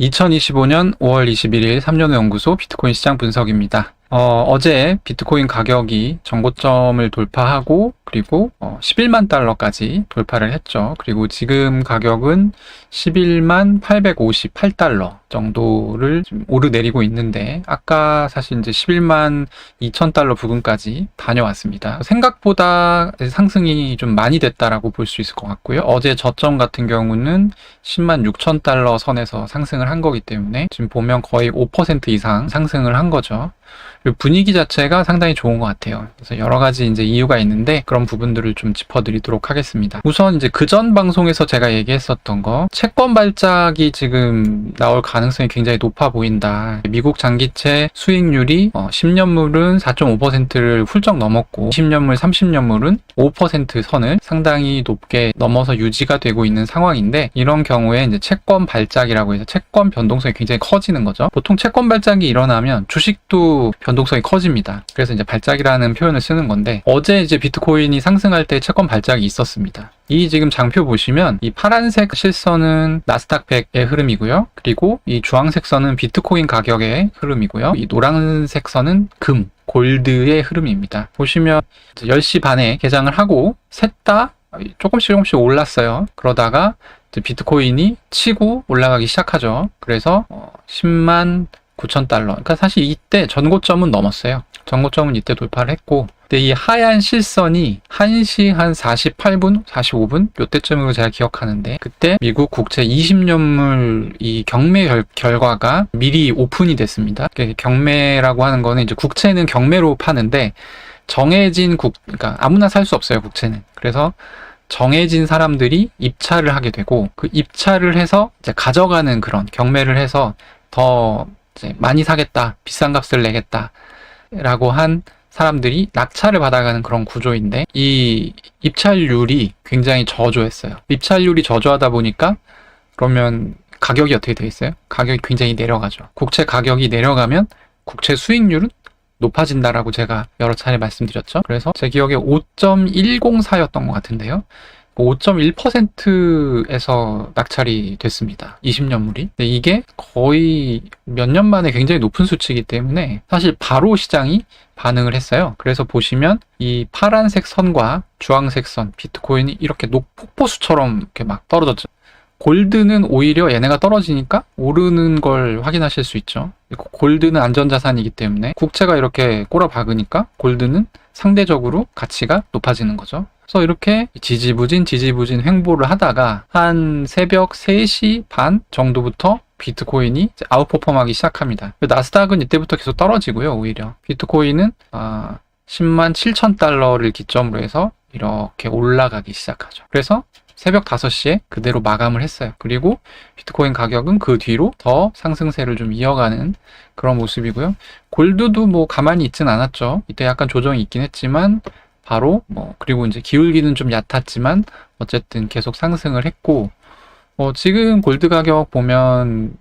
2025년 5월 21일 3년의 연구소 비트코인 시장 분석입니다. 어제 비트코인 가격이 전고점을 돌파하고 그리고 11만 달러까지 돌파를 했죠. 그리고 지금 가격은 11만 858달러 정도를 좀 오르내리고 있는데 아까 사실 이제 11만 2천 달러 부근까지 다녀왔습니다. 생각보다 상승이 좀 많이 됐다라고 볼 수 있을 것 같고요. 어제 저점 같은 경우는 10만 6천 달러 선에서 상승을 한 거기 때문에 지금 보면 거의 5% 이상 상승을 한 거죠. 분위기 자체가 상당히 좋은 것 같아요. 그래서 여러 가지 이제 이유가 있는데 그런 부분들을 좀 짚어드리도록 하겠습니다. 우선 이제 그전 방송에서 제가 얘기했었던 거, 채권 발작이 지금 나올 가능성이 굉장히 높아 보인다. 미국 장기채 수익률이 10년물은 4.5%를 훌쩍 넘었고 20년물, 30년물은 5% 선을 상당히 높게 넘어서 유지가 되고 있는 상황인데, 이런 경우에 이제 채권 발작이라고 해서 채권 변동성이 굉장히 커지는 거죠. 보통 채권 발작이 일어나면 주식도 변동성이 커집니다. 그래서 이제 발작이라는 표현을 쓰는 건데, 어제 이제 비트코인이 상승할 때 채권 발작이 있었습니다. 이 지금 장표 보시면 이 파란색 실선은 나스닥 100의 흐름이고요. 그리고 이 주황색 선은 비트코인 가격의 흐름이고요. 이 노란색 선은 금, 골드의 흐름입니다. 보시면 10시 반에 개장을 하고 셋 다 조금씩 올랐어요. 그러다가 이제 비트코인이 치고 올라가기 시작하죠. 그래서 10만 9천 달러. 그러니까 사실 이때 전고점은 넘었어요. 전고점은 이때 돌파를 했고, 근데 이 하얀 실선이 1시 한 48분, 45분 요때쯤으로 제가 기억하는데, 그때 미국 국채 20년물 이 경매 결과가 미리 오픈이 됐습니다. 경매라고 하는 거는 이제 국채는 경매로 파는데 정해진 그러니까 아무나 살 수 없어요, 국채는. 그래서 정해진 사람들이 입찰을 하게 되고, 그 입찰을 해서 이제 가져가는 그런 경매를 해서 더 이제 많이 사겠다, 비싼 값을 내겠다 라고 한 사람들이 낙찰을 받아가는 그런 구조인데, 이 입찰률이 굉장히 저조했어요. 입찰률이 저조하다 보니까 그러면 가격이 어떻게 되어 있어요? 가격이 굉장히 내려가죠. 국채 가격이 내려가면 국채 수익률은 높아진다라고 제가 여러 차례 말씀드렸죠. 그래서 제 기억에 5.104였던 것 같은데요. 5.1%에서 낙찰이 됐습니다. 20년물이. 근데 이게 거의 몇 년 만에 굉장히 높은 수치이기 때문에 사실 바로 시장이 반응을 했어요. 그래서 보시면 이 파란색 선과 주황색 선, 비트코인이 이렇게 폭포수처럼 이렇게 막 떨어졌죠. 골드는 오히려 얘네가 떨어지니까 오르는 걸 확인하실 수 있죠. 골드는 안전자산이기 때문에 국채가 이렇게 꼬라박으니까 골드는 상대적으로 가치가 높아지는 거죠. 그래서 이렇게 지지부진 횡보를 하다가 한 새벽 3시 반 정도부터 비트코인이 아웃퍼폼하기 시작합니다. 나스닥은 이때부터 계속 떨어지고요. 오히려 비트코인은 10만 7천 달러를 기점으로 해서 이렇게 올라가기 시작하죠. 그래서 새벽 5시에 그대로 마감을 했어요. 그리고 비트코인 가격은 그 뒤로 더 상승세를 좀 이어가는 그런 모습이고요. 골드도 뭐 가만히 있진 않았죠. 이때 약간 조정이 있긴 했지만 바로 그리고 이제 기울기는 좀 얕았지만 어쨌든 계속 상승을 했고, 지금 골드 가격 보면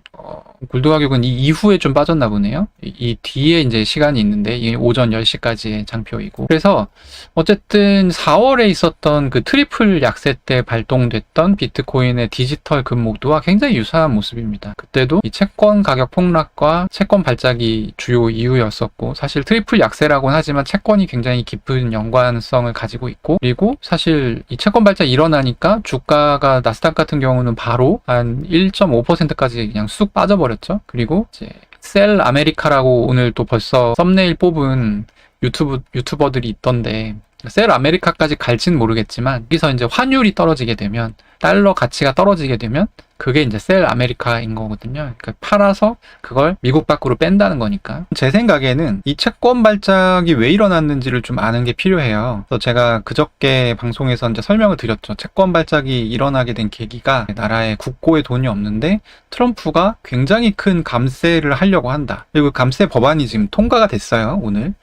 골드 가격은 이 이후에 좀 빠졌나 보네요. 이 뒤에 이제 시간이 있는데 이게 오전 10시까지의 장표이고, 그래서 어쨌든 4월에 있었던 그 트리플 약세 때 발동됐던 비트코인의 디지털 금모드와 굉장히 유사한 모습입니다. 그때도 이 채권 가격 폭락과 채권 발작이 주요 이유였었고, 사실 트리플 약세라고는 하지만 채권이 굉장히 깊은 연관성을 가지고 있고, 그리고 사실 이 채권 발작이 일어나니까 주가가 나스닥 같은 경우는 바로 한 1.5%까지 그냥 쑥 빠져버렸죠. 그리고 이제 셀 아메리카라고 오늘 또 벌써 썸네일 뽑은 유튜버들이 있던데, 셀 아메리카까지 갈지는 모르겠지만 여기서 이제 환율이 떨어지게 되면, 달러 가치가 떨어지게 되면 그게 이제 셀 아메리카인 거거든요. 그러니까 팔아서 그걸 미국 밖으로 뺀다는 거니까. 제 생각에는 이 채권 발작이 왜 일어났는지를 좀 아는 게 필요해요. 그래서 제가 그저께 방송에서 이제 설명을 드렸죠. 채권 발작이 일어나게 된 계기가, 나라에 국고에 돈이 없는데 트럼프가 굉장히 큰 감세를 하려고 한다. 그리고 감세 법안이 지금 통과가 됐어요, 오늘.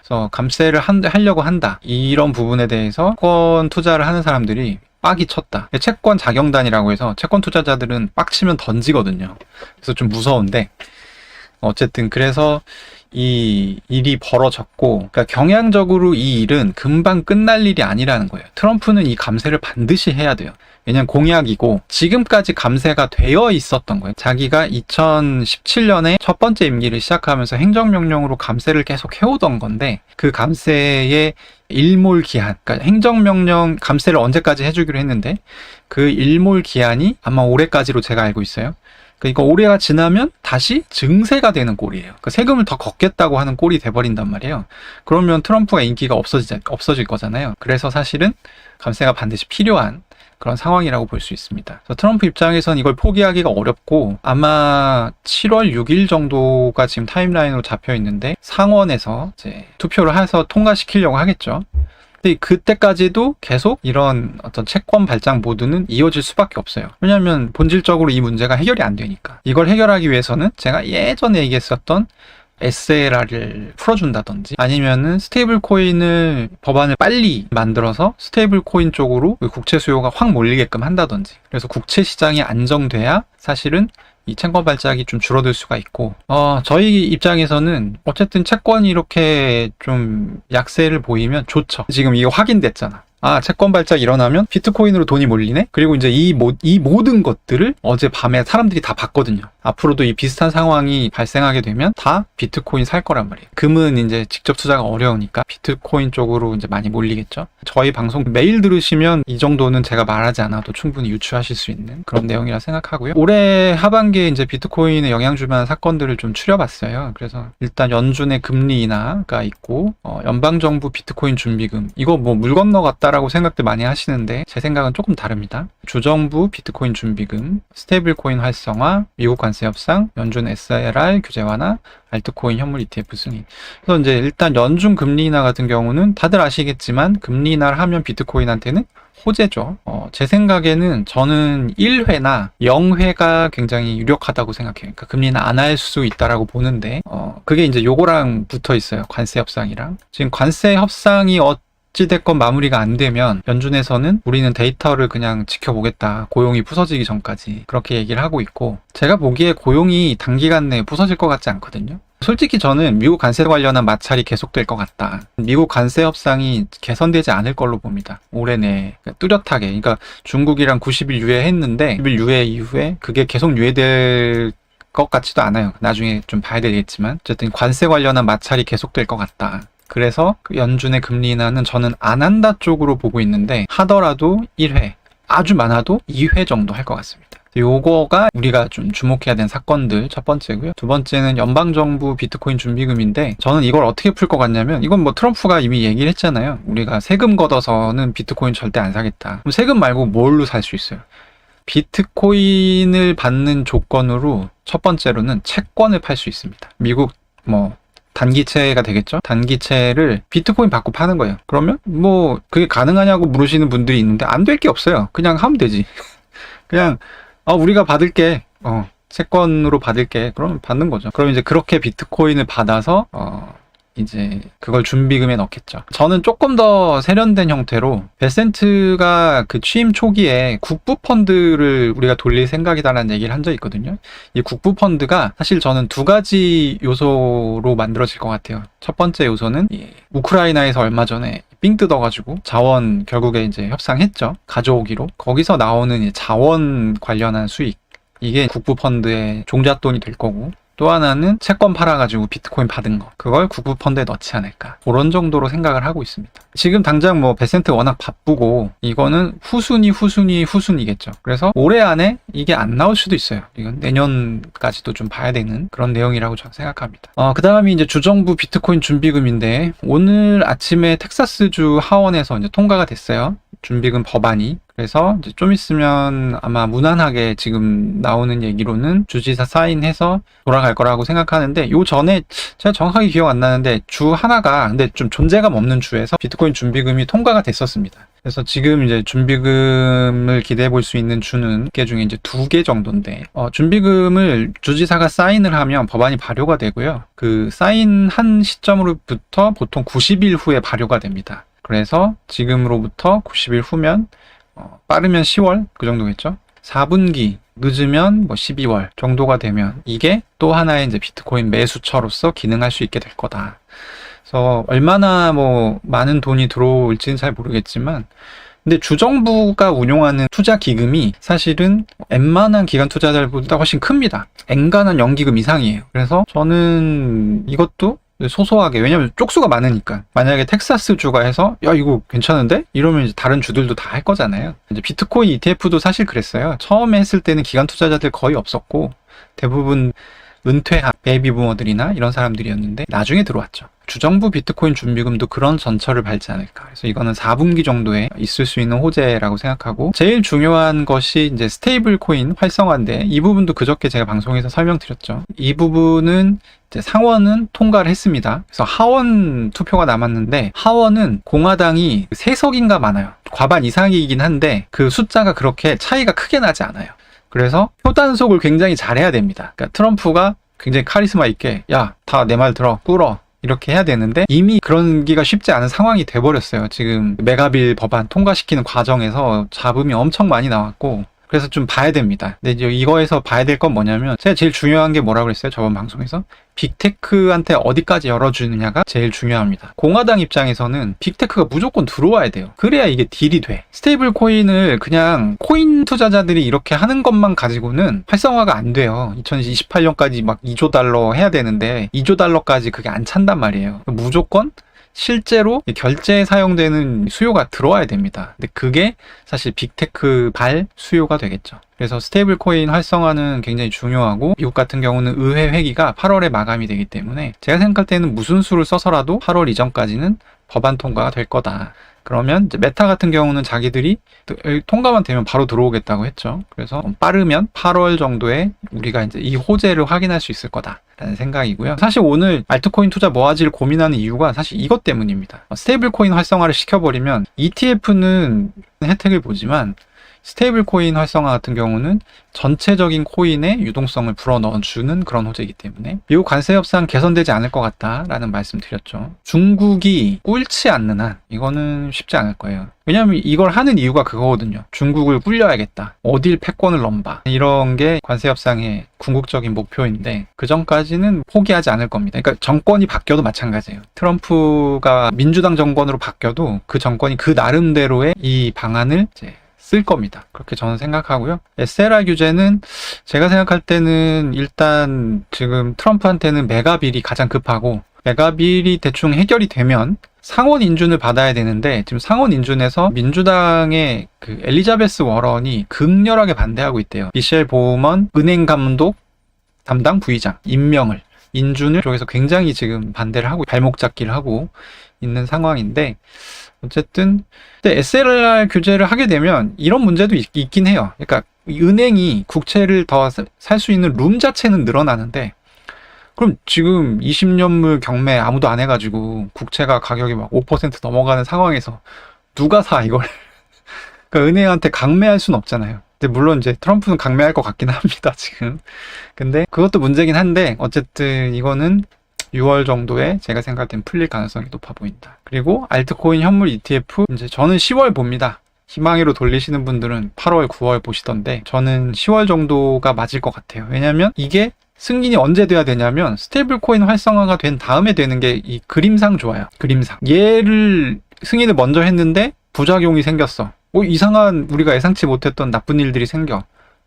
그래서 감세를 하려고 한다. 이런 부분에 대해서 채권 투자를 하는 사람들이 빡이 쳤다. 채권 자경단이라고 해서 채권 투자자들은 빡치면 던지거든요. 그래서 좀 무서운데, 어쨌든 그래서 이 일이 벌어졌고, 그러니까 경향적으로 이 일은 금방 끝날 일이 아니라는 거예요. 트럼프는 이 감세를 반드시 해야 돼요. 왜냐면 공약이고 지금까지 감세가 되어 있었던 거예요. 자기가 2017년에 첫 번째 임기를 시작하면서 행정명령으로 감세를 계속 해오던 건데 그 감세의 일몰 기한, 그러니까 행정명령 감세를 언제까지 해주기로 했는데 그 일몰 기한이 아마 올해까지로 제가 알고 있어요. 그러니까 올해가 지나면 다시 증세가 되는 꼴이에요. 그러니까 세금을 더 걷겠다고 하는 꼴이 돼버린단 말이에요. 그러면 트럼프가 인기가 없어질 거잖아요. 그래서 사실은 감세가 반드시 필요한 그런 상황이라고 볼 수 있습니다. 그래서 트럼프 입장에선 이걸 포기하기가 어렵고 아마 7월 6일 정도가 지금 타임라인으로 잡혀 있는데 상원에서 이제 투표를 해서 통과시키려고 하겠죠. 근데 그때까지도 계속 이런 어떤 채권 발장 모드는 이어질 수밖에 없어요. 왜냐하면 본질적으로 이 문제가 해결이 안 되니까. 이걸 해결하기 위해서는 제가 예전에 얘기했었던 SLR을 풀어준다든지 아니면은 스테이블 코인을 법안을 빨리 만들어서 스테이블 코인 쪽으로 국채 수요가 확 몰리게끔 한다든지 그래서 국채 시장이 안정돼야 사실은 이 채권 발작이 좀 줄어들 수가 있고 저희 입장에서는 어쨌든 채권이 이렇게 좀 약세를 보이면 좋죠. 지금 이거 확인됐잖아. 채권 발작 일어나면 비트코인으로 돈이 몰리네? 그리고 이제 이 모든 것들을 어제 밤에 사람들이 다 봤거든요. 앞으로도 이 비슷한 상황이 발생하게 되면 다 비트코인 살 거란 말이에요. 금은 이제 직접 투자가 어려우니까 비트코인 쪽으로 이제 많이 몰리겠죠. 저희 방송 매일 들으시면 이 정도는 제가 말하지 않아도 충분히 유추하실 수 있는 그런 내용이라 생각하고요. 올해 하반기에 이제 비트코인에 영향 줄 만한 사건들을 좀 추려봤어요. 그래서 일단 연준의 금리 인하가 있고 연방정부 비트코인 준비금 이거 뭐 물 건너갔다 라고 생각들 많이 하시는데 제 생각은 조금 다릅니다. 주정부 비트코인 준비금, 스테이블 코인 활성화, 미국 관세 협상, 연준 SLR 규제 완화, 알트코인 현물 ETF 승인. 그래서 이제 일단 연준 금리 인하 같은 경우는 다들 아시겠지만 금리 인하를 하면 비트코인한테는 호재죠. 제 생각에는 저는 1회나 0회가 굉장히 유력하다고 생각해요. 그러니까 금리는 안 할 수 있다라고 보는데 그게 이제 요거랑 붙어 있어요. 관세 협상이랑. 지금 관세 협상이 어찌됐건 마무리가 안 되면 연준에서는 우리는 데이터를 그냥 지켜보겠다. 고용이 부서지기 전까지 그렇게 얘기를 하고 있고 제가 보기에 고용이 단기간 내에 부서질 것 같지 않거든요. 솔직히 저는 미국 관세 관련한 마찰이 계속될 것 같다. 미국 관세 협상이 개선되지 않을 걸로 봅니다. 올해 내에 뚜렷하게. 그러니까 중국이랑 90일 유예했는데 90일 유예 이후에 그게 계속 유예될 것 같지도 않아요. 나중에 좀 봐야 되겠지만 어쨌든 관세 관련한 마찰이 계속될 것 같다. 그래서 연준의 금리 인하는 저는 안 한다 쪽으로 보고 있는데 하더라도 1회, 아주 많아도 2회 정도 할 것 같습니다. 요거가 우리가 좀 주목해야 되는 사건들 첫 번째고요. 두 번째는 연방정부 비트코인 준비금인데 저는 이걸 어떻게 풀 것 같냐면 이건 뭐 트럼프가 이미 얘기를 했잖아요. 우리가 세금 걷어서는 비트코인 절대 안 사겠다. 그럼 세금 말고 뭘로 살 수 있어요? 비트코인을 받는 조건으로 첫 번째로는 채권을 팔 수 있습니다. 미국 단기채가 되겠죠? 단기채를 비트코인 받고 파는 거예요. 그러면 그게 가능하냐고 물으시는 분들이 있는데 안 될 게 없어요. 그냥 하면 되지. 그냥 우리가 받을게. 채권으로 받을게. 그러면 받는 거죠. 그럼 이제 그렇게 비트코인을 받아서 이제 그걸 준비금에 넣겠죠. 저는 조금 더 세련된 형태로 베센트가 그 취임 초기에 국부 펀드를 우리가 돌릴 생각이다라는 얘기를 한 적이 있거든요. 이 국부 펀드가 사실 저는 두 가지 요소로 만들어질 것 같아요. 첫 번째 요소는 우크라이나에서 얼마 전에 삥 뜯어가지고 자원 결국에 이제 협상했죠. 가져오기로. 거기서 나오는 자원 관련한 수익. 이게 국부 펀드의 종잣돈이 될 거고 또 하나는 채권 팔아가지고 비트코인 받은 거 그걸 국부 펀드에 넣지 않을까 그런 정도로 생각을 하고 있습니다. 지금 당장 베센트 워낙 바쁘고 이거는 후순위겠죠. 그래서 올해 안에 이게 안 나올 수도 있어요. 이건 내년까지도 좀 봐야 되는 그런 내용이라고 저는 생각합니다. 그 다음이 이제 주정부 비트코인 준비금인데 오늘 아침에 텍사스주 하원에서 이제 통과가 됐어요. 준비금 법안이. 그래서 이제 좀 있으면 아마 무난하게 지금 나오는 얘기로는 주지사 사인해서 돌아갈 거라고 생각하는데 요 전에 제가 정확하게 기억 안 나는데 주 하나가 근데 좀 존재감 없는 주에서 비트코인 준비금이 통과가 됐었습니다. 그래서 지금 이제 준비금을 기대해 볼 수 있는 주는 개 중에 이제 2개 정도인데 준비금을 주지사가 사인을 하면 법안이 발효가 되고요. 그 사인한 시점으로부터 보통 90일 후에 발효가 됩니다. 그래서 지금으로부터 90일 후면 빠르면 10월 그 정도겠죠. 4분기 늦으면 12월 정도가 되면 이게 또 하나의 이제 비트코인 매수처로서 기능할 수 있게 될 거다. 그래서 얼마나 많은 돈이 들어올지는 잘 모르겠지만 근데 주정부가 운용하는 투자 기금이 사실은 웬만한 기관 투자자들보다 훨씬 큽니다. 엔간한 연기금 이상이에요. 그래서 저는 이것도 소소하게, 왜냐면 쪽수가 많으니까, 만약에 텍사스주가 해서 야 이거 괜찮은데? 이러면 이제 다른 주들도 다 할 거잖아요. 이제 비트코인 ETF도 사실 그랬어요. 처음에 했을 때는 기관 투자자들 거의 없었고 대부분 은퇴한 베이비부머들이나 이런 사람들이었는데 나중에 들어왔죠. 주정부 비트코인 준비금도 그런 전철을 밟지 않을까. 그래서 이거는 4분기 정도에 있을 수 있는 호재라고 생각하고, 제일 중요한 것이 이제 스테이블 코인 활성화인데, 이 부분도 그저께 제가 방송에서 설명드렸죠. 이 부분은 이제 상원은 통과를 했습니다. 그래서 하원 투표가 남았는데, 하원은 공화당이 3석인가 많아요. 과반 이상이긴 한데 그 숫자가 그렇게 차이가 크게 나지 않아요. 그래서 표단속을 굉장히 잘해야 됩니다. 그러니까 트럼프가 굉장히 카리스마 있게 야, 다 내 말 들어, 꿇어, 이렇게 해야 되는데 이미 그런기가 쉽지 않은 상황이 돼버렸어요. 지금 메가빌 법안 통과시키는 과정에서 잡음이 엄청 많이 나왔고, 그래서 좀 봐야 됩니다. 근데 이제 이거에서 봐야 될 건 뭐냐면, 제가 제일 중요한 게 뭐라고 그랬어요? 저번 방송에서 빅테크한테 어디까지 열어주느냐가 제일 중요합니다. 공화당 입장에서는 빅테크가 무조건 들어와야 돼요. 그래야 이게 딜이 돼. 스테이블 코인을 그냥 코인 투자자들이 이렇게 하는 것만 가지고는 활성화가 안 돼요. 2028년까지 막 2조 달러 해야 되는데 2조 달러까지 그게 안 찬단 말이에요. 무조건 실제로 결제에 사용되는 수요가 들어와야 됩니다. 근데 그게 사실 빅테크 발 수요가 되겠죠. 그래서 스테이블 코인 활성화는 굉장히 중요하고, 미국 같은 경우는 의회 회기가 8월에 마감이 되기 때문에 제가 생각할 때는 무슨 수를 써서라도 8월 이전까지는 법안 통과가 될 거다. 그러면 이제 메타 같은 경우는 자기들이 통과만 되면 바로 들어오겠다고 했죠. 그래서 빠르면 8월 정도에 우리가 이제 이 호재를 확인할 수 있을 거다라는 생각이고요. 사실 오늘 알트코인 투자 뭐하지를 고민하는 이유가 사실 이것 때문입니다. 스테이블 코인 활성화를 시켜버리면 ETF는 혜택을 보지만 스테이블 코인 활성화 같은 경우는 전체적인 코인의 유동성을 불어넣어주는 그런 호재이기 때문에 미국 관세 협상 개선되지 않을 것 같다라는 말씀 드렸죠. 중국이 꿇지 않는 한 이거는 쉽지 않을 거예요. 왜냐하면 이걸 하는 이유가 그거거든요. 중국을 꿀려야겠다, 어딜 패권을 넘봐, 이런 게 관세 협상의 궁극적인 목표인데 그 전까지는 포기하지 않을 겁니다. 그러니까 정권이 바뀌어도 마찬가지예요. 트럼프가 민주당 정권으로 바뀌어도 그 정권이 그 나름대로의 이 방안을 이제 쓸 겁니다. 그렇게 저는 생각하고요. SLR 규제는 제가 생각할 때는 일단 지금 트럼프한테는 메가빌이 가장 급하고, 메가빌이 대충 해결이 되면 상원 인준을 받아야 되는데, 지금 상원 인준에서 민주당의 그 엘리자베스 워런이 극렬하게 반대하고 있대요. 미셸 보우먼 은행 감독 담당 부의장 임명을, 인준을 쪽에서 굉장히 지금 반대를 하고 발목 잡기를 하고 있는 상황인데, 어쨌든 근데 SLR 규제를 하게 되면 이런 문제도 있긴 해요. 그러니까 은행이 국채를 더 살 수 있는 룸 자체는 늘어나는데, 그럼 지금 20년물 경매 아무도 안 해가지고 국채가 가격이 막 5% 넘어가는 상황에서 누가 사 이걸? 그러니까 은행한테 강매할 수는 없잖아요. 근데 물론 이제 트럼프는 강매할 것 같긴 합니다, 지금. 근데 그것도 문제긴 한데, 어쨌든 이거는 6월 정도에 제가 생각할 땐 풀릴 가능성이 높아 보인다. 그리고 알트코인 현물 ETF, 이제 저는 10월 봅니다. 희망으로 돌리시는 분들은 8월, 9월 보시던데 저는 10월 정도가 맞을 것 같아요. 왜냐면 이게 승인이 언제 돼야 되냐면 스테이블 코인 활성화가 된 다음에 되는 게 이 그림상 좋아요. 그림상. 얘를 승인을 먼저 했는데 부작용이 생겼어. 이상한, 우리가 예상치 못했던 나쁜 일들이 생겨.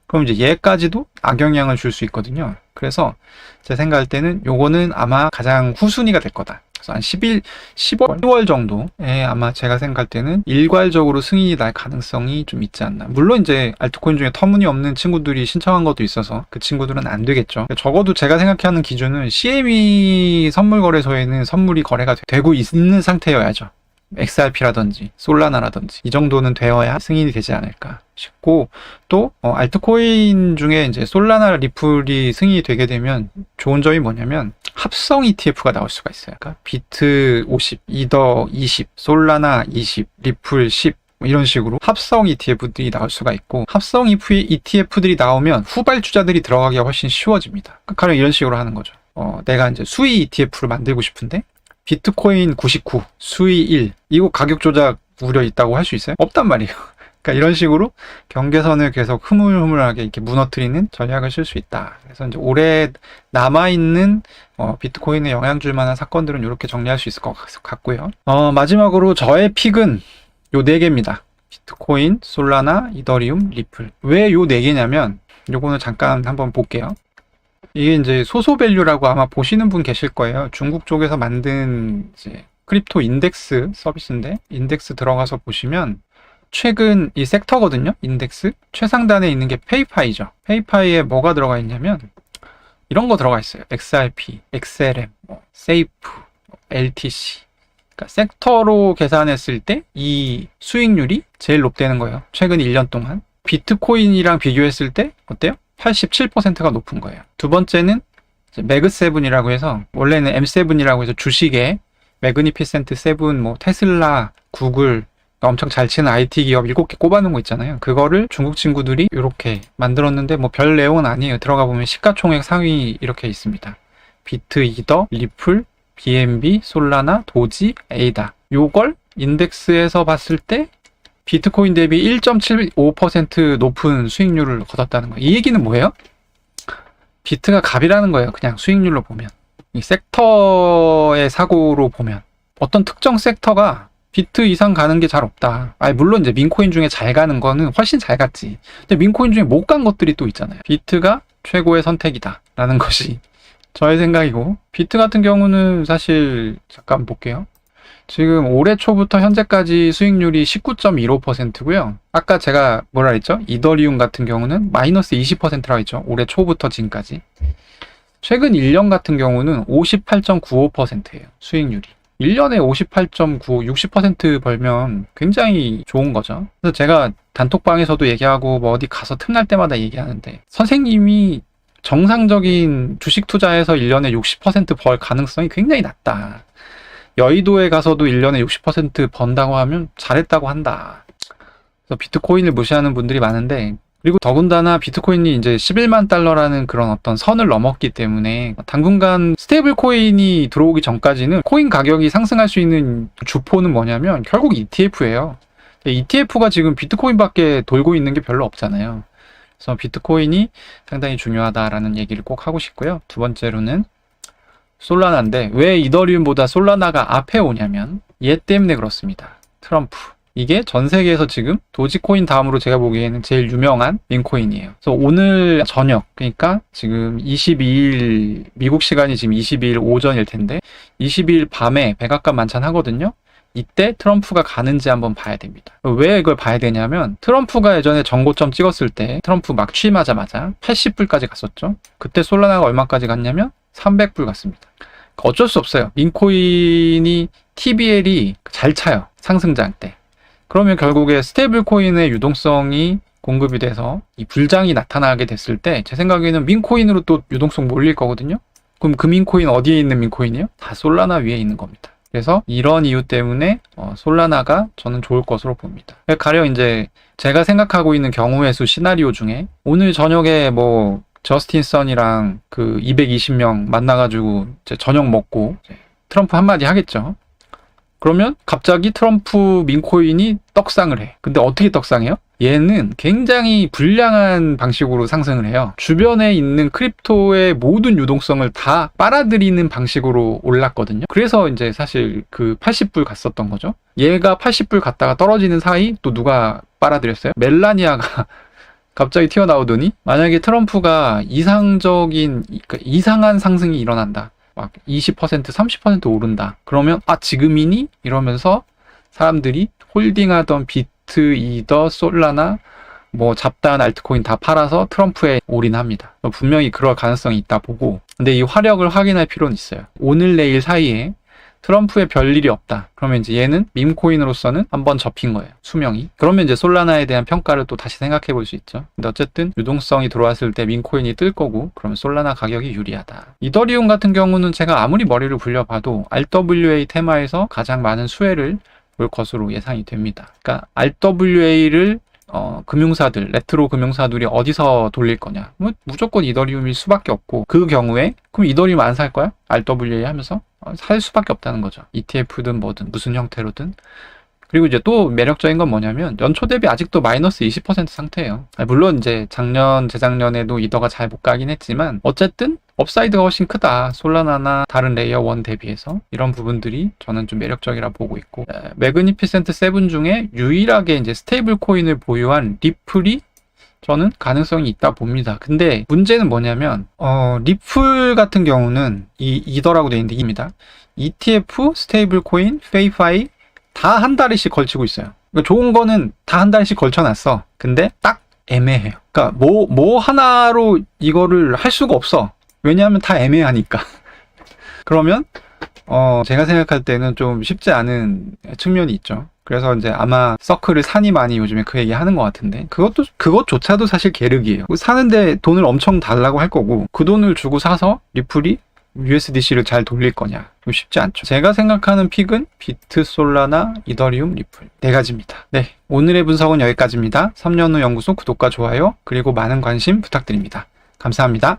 그럼 이제 얘까지도 악영향을 줄 수 있거든요. 그래서 제 생각할 때는 요거는 아마 가장 후순위가 될 거다. 그래서 한 10월, 10월 정도에 아마 제가 생각할 때는 일괄적으로 승인이 날 가능성이 좀 있지 않나. 물론 이제 알트코인 중에 터무니없는 친구들이 신청한 것도 있어서 그 친구들은 안 되겠죠. 적어도 제가 생각하는 기준은 CME 선물거래소에는 선물이 거래가 되고 있는 상태여야죠. XRP라든지 솔라나라든지 이 정도는 되어야 승인이 되지 않을까 싶고, 또 알트코인 중에 이제 솔라나, 리플이 승인이 되게 되면 좋은 점이 뭐냐면 합성 ETF가 나올 수가 있어요. 그러니까 비트 50, 이더 20, 솔라나 20, 리플 10 이런 식으로 합성 ETF들이 나올 수가 있고, 합성 ETF들이 나오면 후발주자들이 들어가기가 훨씬 쉬워집니다. 가령 이런 식으로 하는 거죠. 내가 이제 수익 ETF를 만들고 싶은데 비트코인 99, 수위 1, 이거 가격 조작 우려 있다고 할 수 있어요? 없단 말이에요. 그러니까 이런 식으로 경계선을 계속 흐물흐물하게 이렇게 무너뜨리는 전략을 쓸 수 있다. 그래서 이제 올해 남아있는 비트코인에 영향 줄 만한 사건들은 이렇게 정리할 수 있을 것 같고요. 마지막으로 저의 픽은 요 4개입니다. 비트코인, 솔라나, 이더리움, 리플. 왜 요 네 개냐면 요거는 잠깐 한번 볼게요. 이게 이제 소소밸류라고 아마 보시는 분 계실 거예요. 중국 쪽에서 만든 이제 크립토 인덱스 서비스인데, 인덱스 들어가서 보시면 최근 이 섹터거든요. 인덱스 최상단에 있는 게 페이파이죠. 페이파이에 뭐가 들어가 있냐면 이런 거 들어가 있어요. XRP, XLM, 세이프, LTC. 그러니까 섹터로 계산했을 때 이 수익률이 제일 높다는 거예요. 최근 1년 동안. 비트코인이랑 비교했을 때 어때요? 87%가 높은 거예요. 두 번째는 매그7이라고 해서, 원래는 M7이라고 해서 주식에 매그니피센트 7, 뭐 테슬라, 구글 엄청 잘 치는 IT 기업 7개 꼽아놓은 거 있잖아요. 그거를 중국 친구들이 이렇게 만들었는데 뭐 별 내용은 아니에요. 들어가 보면 시가총액 상위 이렇게 있습니다. 비트, 이더, 리플, BNB, 솔라나, 도지, 에이다. 요걸 인덱스에서 봤을 때 비트코인 대비 1.75% 높은 수익률을 거뒀다는 거예요. 이 얘기는 뭐예요? 비트가 갑이라는 거예요. 그냥 수익률로 보면. 이 섹터의 사고로 보면 어떤 특정 섹터가 비트 이상 가는 게 잘 없다. 물론 이제 민코인 중에 잘 가는 거는 훨씬 잘 갔지. 근데 민코인 중에 못 간 것들이 또 있잖아요. 비트가 최고의 선택이다 라는 것이 저의 생각이고, 비트 같은 경우는 사실 잠깐 볼게요. 지금 올해 초부터 현재까지 수익률이 19.15%고요. 아까 제가 뭐라 했죠? 이더리움 같은 경우는 마이너스 20%라고 했죠. 올해 초부터 지금까지. 최근 1년 같은 경우는 58.95%예요. 수익률이. 1년에 58.9, 60% 벌면 굉장히 좋은 거죠. 그래서 제가 단톡방에서도 얘기하고 뭐 어디 가서 틈날 때마다 얘기하는데, 선생님이 정상적인 주식 투자에서 1년에 60%벌 가능성이 굉장히 낮다. 여의도에 가서도 1년에 60% 번다고 하면 잘했다고 한다. 그래서 비트코인을 무시하는 분들이 많은데, 그리고 더군다나 비트코인이 이제 11만 달러라는 그런 어떤 선을 넘었기 때문에 당분간 스테이블 코인이 들어오기 전까지는 코인 가격이 상승할 수 있는 주포는 뭐냐면 결국 ETF예요. ETF가 지금 비트코인밖에 돌고 있는 게 별로 없잖아요. 그래서 비트코인이 상당히 중요하다라는 얘기를 꼭 하고 싶고요. 두 번째로는 솔라나인데, 왜 이더리움보다 솔라나가 앞에 오냐면 얘 때문에 그렇습니다. 트럼프. 이게 전 세계에서 지금 도지코인 다음으로 제가 보기에는 제일 유명한 민코인이에요. 그래서 오늘 저녁, 그러니까 지금 22일, 미국 시간이 지금 22일 오전일 텐데 22일 밤에 백악관 만찬하거든요. 이때 트럼프가 가는지 한번 봐야 됩니다. 왜 이걸 봐야 되냐면, 트럼프가 예전에 정고점 찍었을 때 트럼프 막 취임하자마자 80불까지 갔었죠. 그때 솔라나가 얼마까지 갔냐면 300불 갔습니다. 어쩔 수 없어요. 민코인이 TBL이 잘 차요. 상승장 때. 그러면 결국에 스테이블 코인의 유동성이 공급이 돼서 이 불장이 나타나게 됐을 때 제 생각에는 민코인으로 또 유동성 몰릴 거거든요. 그럼 그 민코인 어디에 있는 민코인이에요? 다 솔라나 위에 있는 겁니다. 그래서 이런 이유 때문에 솔라나가 저는 좋을 것으로 봅니다. 가령 이제 제가 생각하고 있는 경우의 수 시나리오 중에 오늘 저녁에 뭐 저스틴 선이랑 그 220명 만나가지고 이제 저녁 먹고 트럼프 한마디 하겠죠. 그러면 갑자기 트럼프 민코인이 떡상을 해. 근데 어떻게 떡상해요? 얘는 굉장히 불량한 방식으로 상승을 해요. 주변에 있는 크립토의 모든 유동성을 다 빨아들이는 방식으로 올랐거든요. 그래서 이제 사실 그 80불 갔었던 거죠. 얘가 80불 갔다가 떨어지는 사이 또 누가 빨아들였어요? 멜라니아가 갑자기 튀어나오더니, 만약에 트럼프가 이상적인, 그러니까 이상한 상승이 일어난다. 막 20%, 30% 오른다. 그러면 지금이니? 이러면서 사람들이 홀딩하던 비트, 이더, 솔라나, 뭐 잡다한 알트코인 다 팔아서 트럼프에 올인합니다. 분명히 그럴 가능성이 있다 보고, 근데 이 화력을 확인할 필요는 있어요. 오늘 내일 사이에 트럼프에 별일이 없다. 그러면 이제 얘는 밈코인으로서는 한번 접힌 거예요. 수명이. 그러면 이제 솔라나에 대한 평가를 또 다시 생각해 볼 수 있죠. 근데 어쨌든 유동성이 들어왔을 때 밈코인이 뜰 거고, 그러면 솔라나 가격이 유리하다. 이더리움 같은 경우는 제가 아무리 머리를 굴려봐도 RWA 테마에서 가장 많은 수혜를 볼 것으로 예상이 됩니다. 그러니까 RWA를 금융사들, 레트로 금융사들이 어디서 돌릴 거냐? 무조건 이더리움일 수밖에 없고, 그 경우에 그럼 이더리움 안 살 거야? RWA 하면서? 살 수밖에 없다는 거죠. ETF든 뭐든 무슨 형태로든. 그리고 이제 또 매력적인 건 뭐냐면 연초 대비 아직도 마이너스 20% 상태예요. 물론 이제 작년, 재작년에도 이더가 잘 못 가긴 했지만 어쨌든 업사이드가 훨씬 크다. 솔라나나 다른 레이어 1 대비해서. 이런 부분들이 저는 좀 매력적이라 보고 있고, 매그니피센트 7 중에 유일하게 이제 스테이블 코인을 보유한 리플이 저는 가능성이 있다 봅니다. 근데 문제는 뭐냐면, 리플 같은 경우는 이더라고 되어 있는데 입니다. ETF, 스테이블 코인, 페이파이 다 한 달씩 걸치고 있어요. 그러니까 좋은 거는 다 한 달씩 걸쳐놨어. 근데 딱 애매해요. 그러니까 뭐 하나로 이거를 할 수가 없어. 왜냐하면 다 애매하니까. 그러면 제가 생각할 때는 좀 쉽지 않은 측면이 있죠. 그래서 이제 아마 서클을 산이 많이 요즘에 그 얘기 하는 것 같은데, 그것조차도 사실 계륵이에요. 사는데 돈을 엄청 달라고 할 거고, 그 돈을 주고 사서 리플이 USDC를 잘 돌릴 거냐? 좀 쉽지 않죠. 제가 생각하는 픽은 비트, 솔라나, 이더리움, 리플 4가지입니다. 네, 오늘의 분석은 여기까지입니다. 3년 후 연구소 구독과 좋아요, 그리고 많은 관심 부탁드립니다. 감사합니다.